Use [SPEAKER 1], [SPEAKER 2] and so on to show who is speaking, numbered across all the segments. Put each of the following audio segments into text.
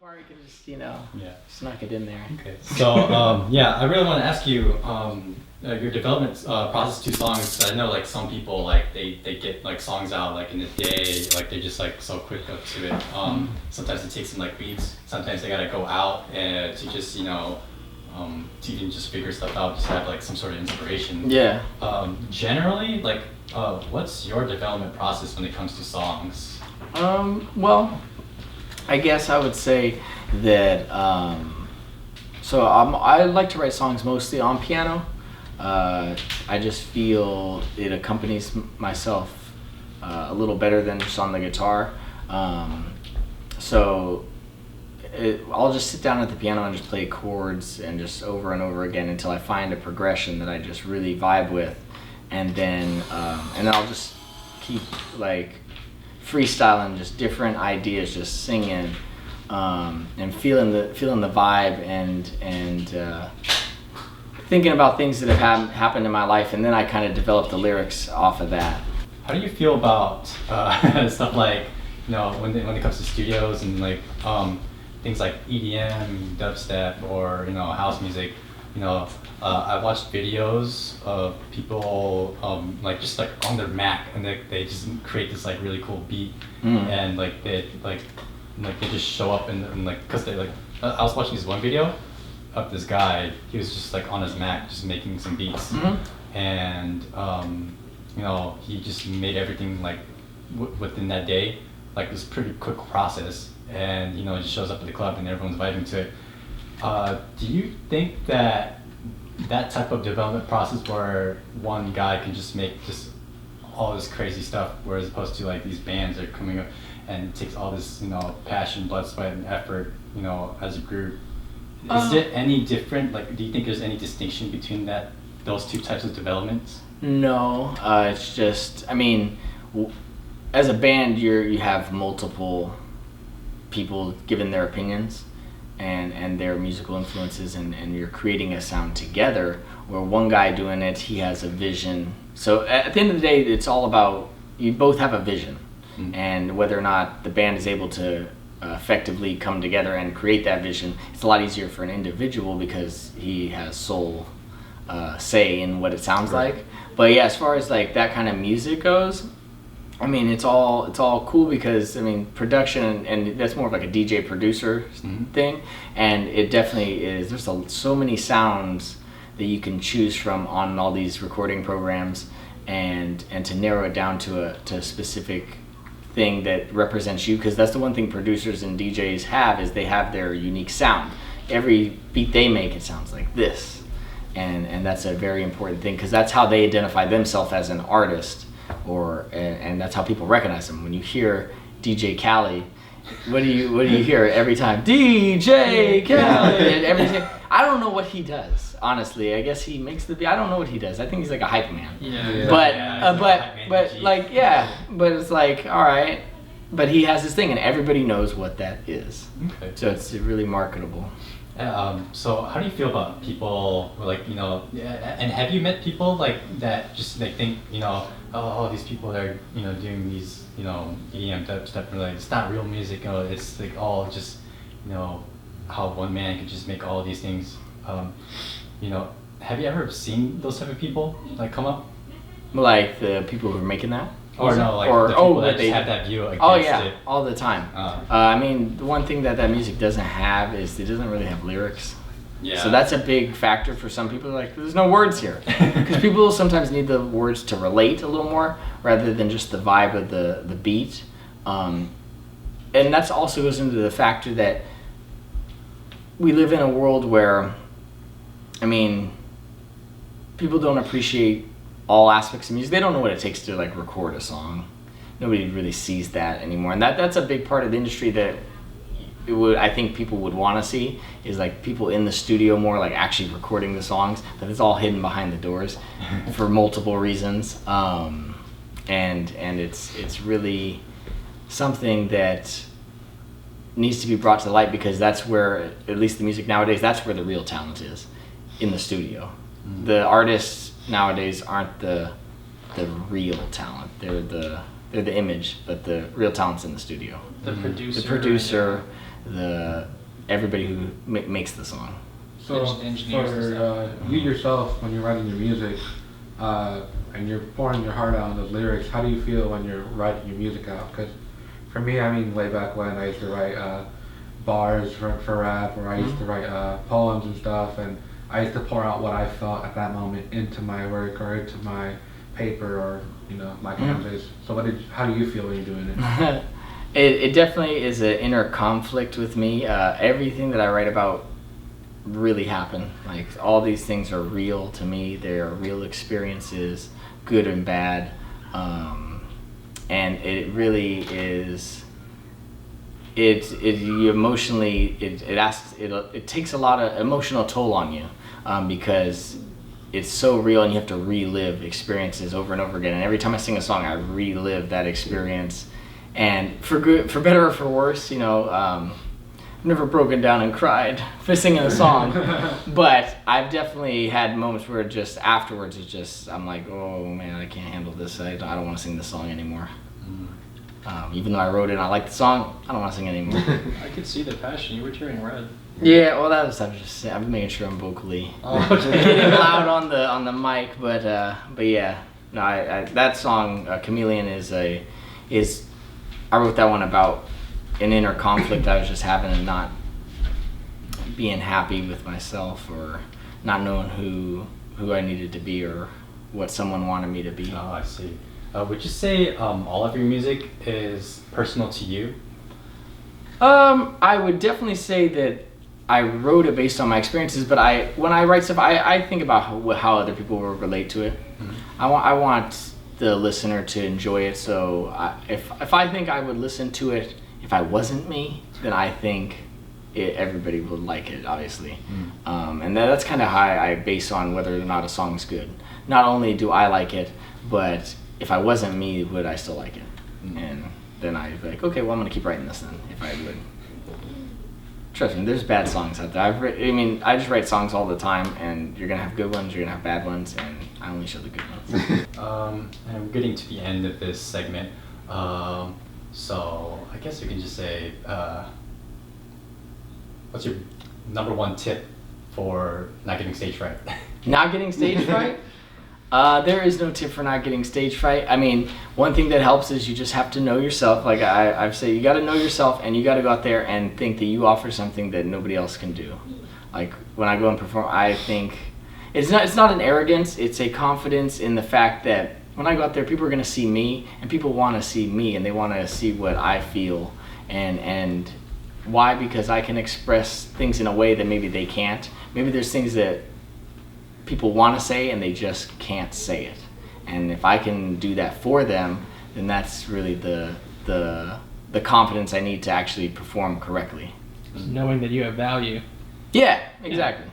[SPEAKER 1] Or you can just,
[SPEAKER 2] Yeah.
[SPEAKER 1] snuck it in there.
[SPEAKER 2] Okay. So yeah, I really want to ask you your development process to songs. I know like some people like they get like songs out like in a day, like they're just like so quick up to it. Sometimes it takes them like weeks. Sometimes they gotta go out and to just to even just figure stuff out, just have like some sort of inspiration.
[SPEAKER 1] Yeah.
[SPEAKER 2] Generally, like what's your development process when it comes to songs?
[SPEAKER 1] Well, I guess I would say that I like to write songs mostly on piano. I just feel it accompanies myself a little better than just on the guitar. I'll just sit down at the piano and just play chords and just over and over again until I find a progression that I just really vibe with, and then I'll just keep like freestyling just different ideas, just singing and feeling the vibe and thinking about things that have happened in my life, and then I kind of develop the lyrics off of that.
[SPEAKER 2] How do you feel about stuff like when it comes to studios and like things like EDM, dubstep, or house music? I watched videos of people like just like on their Mac, and they just create this like really cool beat, and like they just show up and like, because they like, I was watching this one video of this guy. He was just like on his Mac just making some beats, and he just made everything like within that day, like this pretty quick process, and he just shows up at the club and everyone's vibing to it. Do you think that type of development process where one guy can just make just all this crazy stuff, whereas opposed to like these bands that are coming up and it takes all this passion, blood, sweat, and effort as a group, is it any different? Like, do you think there's any distinction between those two types of developments?
[SPEAKER 1] No, it's just, I mean, as a band you have multiple people giving their opinions and their musical influences, and you're creating a sound together, where one guy doing it, he has a vision. So at the end of the day, it's all about, you both have a vision, and whether or not the band is able to effectively come together and create that vision, it's a lot easier for an individual because he has sole say in what it sounds like. But yeah, as far as like that kind of music goes, I mean, it's all cool because, I mean, production and that's more of like a DJ producer thing, and it definitely is. There's so many sounds that you can choose from on all these recording programs, and to narrow it down to a specific thing that represents you, because that's the one thing producers and DJs have, is they have their unique sound. Every beat they make, it sounds like this, and that's a very important thing, because that's how they identify themselves as an artist. And that's how people recognize him. When you hear DJ Khaled, what do you hear every time? DJ Khaled. Everything. I don't know what he does, honestly. I guess he makes the beat. I don't know what he does. I think he's like a hype man.
[SPEAKER 2] Yeah.
[SPEAKER 1] But it's like, all right. But he has this thing, and everybody knows what that is.
[SPEAKER 2] Okay.
[SPEAKER 1] So it's really marketable.
[SPEAKER 2] So how do you feel about people like, and have you met people like that just like think, oh, these people are, doing these, EDM dubstep, and like, it's not real music, it's like all just, how one man can just make all these things. Have you ever seen those type of people like come up?
[SPEAKER 1] Like the people who are making that?
[SPEAKER 2] Or no, like the people that just have that view against it.
[SPEAKER 1] All the time. I mean, the one thing that music doesn't have is it doesn't really have lyrics.
[SPEAKER 2] Yeah.
[SPEAKER 1] So that's a big factor for some people. Like, there's no words here, because people sometimes need the words to relate a little more rather than just the vibe of the beat. And that also goes into the factor that we live in a world where, I mean, people don't appreciate all aspects of music. They don't know what it takes to like record a song. Nobody really sees that anymore, and that's a big part of the industry that I think people would want to see, is like people in the studio more, like actually recording the songs, but it's all hidden behind the doors for multiple reasons, and it's really something that needs to be brought to the light, because that's where, at least the music nowadays, that's where the real talent is, in the studio. The artists nowadays aren't the real talent. They're the image, but the real talent's in the studio.
[SPEAKER 3] The producer.
[SPEAKER 1] the everybody who makes the song.
[SPEAKER 3] So for you yourself, when you're writing your music, and you're pouring your heart out on those lyrics, how do you feel when you're writing your music out? Because for me, I mean, way back when I used to write bars for rap, or I used to write poems and stuff, and I used to pour out what I felt at that moment into my work or into my paper or my canvas. So how do you feel when you're doing it?
[SPEAKER 1] It definitely is an inner conflict with me. Everything that I write about really happened. Like, all these things are real to me. They are real experiences, good and bad, and it really is. It takes a lot of emotional toll on you, because it's so real, and you have to relive experiences over and over again. And every time I sing a song, I relive that experience. And for better or for worse, I've never broken down and cried for singing a song, but I've definitely had moments where just afterwards, I'm like, oh man, I can't handle this. I don't want to sing this song anymore. Even though I wrote it and I like the song, I don't want to sing it anymore.
[SPEAKER 4] I could see the passion. You were turning red.
[SPEAKER 1] Yeah, well, I'm making sure I'm vocally getting loud on the mic, but yeah, no, that song Chameleon is I wrote that one about an inner conflict I was just having, and not being happy with myself, or not knowing who I needed to be, or what someone wanted me to be.
[SPEAKER 2] Oh, I see. Would you say all of your music is personal to you?
[SPEAKER 1] I would definitely say that I wrote it based on my experiences, but when I write stuff, I think about how other people will relate to it. Mm-hmm. I want the listener to enjoy it, so if I think I would listen to it if I wasn't me, then I think everybody would like it, obviously. And that's kind of how I base on whether or not a song's good. Not only do I like it, but if I wasn't me, would I still like it? And then I'd be like, okay, well, I'm going to keep writing this then, if I would. Trust me, there's bad songs out there. I just write songs all the time, and you're going to have good ones, you're going to have bad ones, and I only show the good ones.
[SPEAKER 2] And we're getting to the end of this segment. So I guess we can just say, what's your number one tip for not getting stage fright?
[SPEAKER 1] Not getting stage fright? There is no tip for not getting stage fright. I mean, one thing that helps is you just have to know yourself. Like I've said, you got to know yourself, and you got to go out there and think that you offer something that nobody else can do. Like when I go and perform, I think it's not an arrogance. It's a confidence in the fact that when I go out there, people are going to see me, and people want to see me, and they want to see what I feel. And why? Because I can express things in a way that maybe they can't. Maybe there's things that people want to say and they just can't say it. And if I can do that for them, then that's really the confidence I need to actually perform correctly.
[SPEAKER 5] Just knowing that you have value.
[SPEAKER 1] Yeah, exactly.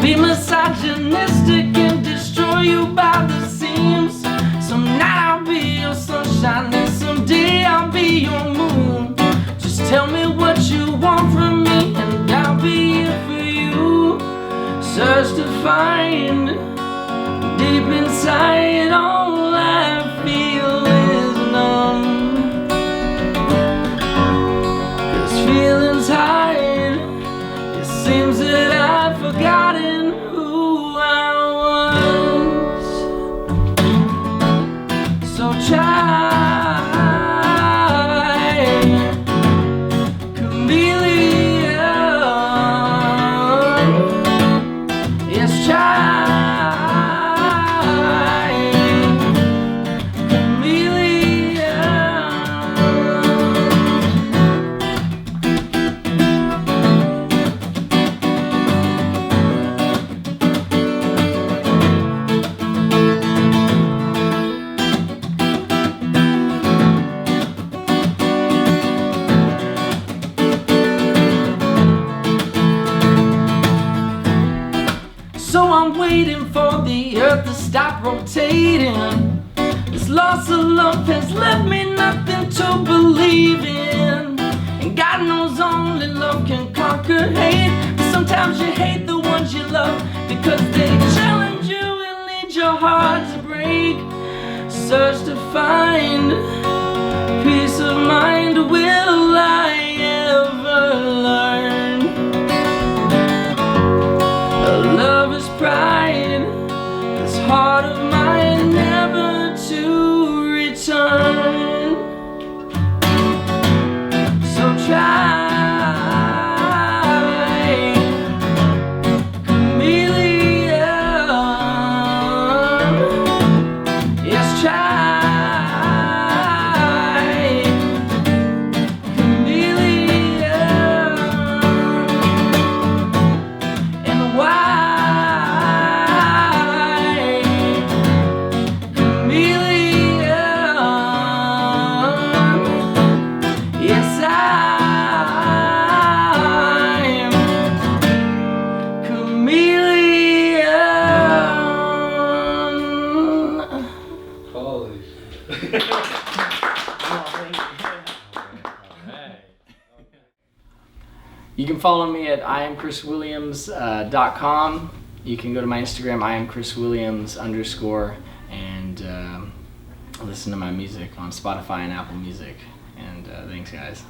[SPEAKER 6] Be misogynistic and destroy you by the seams. Some night I'll be your sunshine, and someday I'll be your moon. Just tell me what you want from me, and I'll be here for you. Search to find deep inside, all I feel is numb. 'Cause feelings hide. It seems that I've forgotten who I was. So try waiting for the earth to stop rotating. This loss of love has left me nothing to believe in. And God knows only love can conquer hate. But sometimes you hate the ones you love because they challenge you and lead your heart to break. Search to find peace of mind. Will I ever learn? Love is pride, this heart of mine never to return. So try, chameleon. Yes, try.
[SPEAKER 1] You can follow me at iamchriswilliams.com. You can go to my Instagram, iamchriswilliams_, and listen to my music on Spotify and Apple Music. And thanks, guys.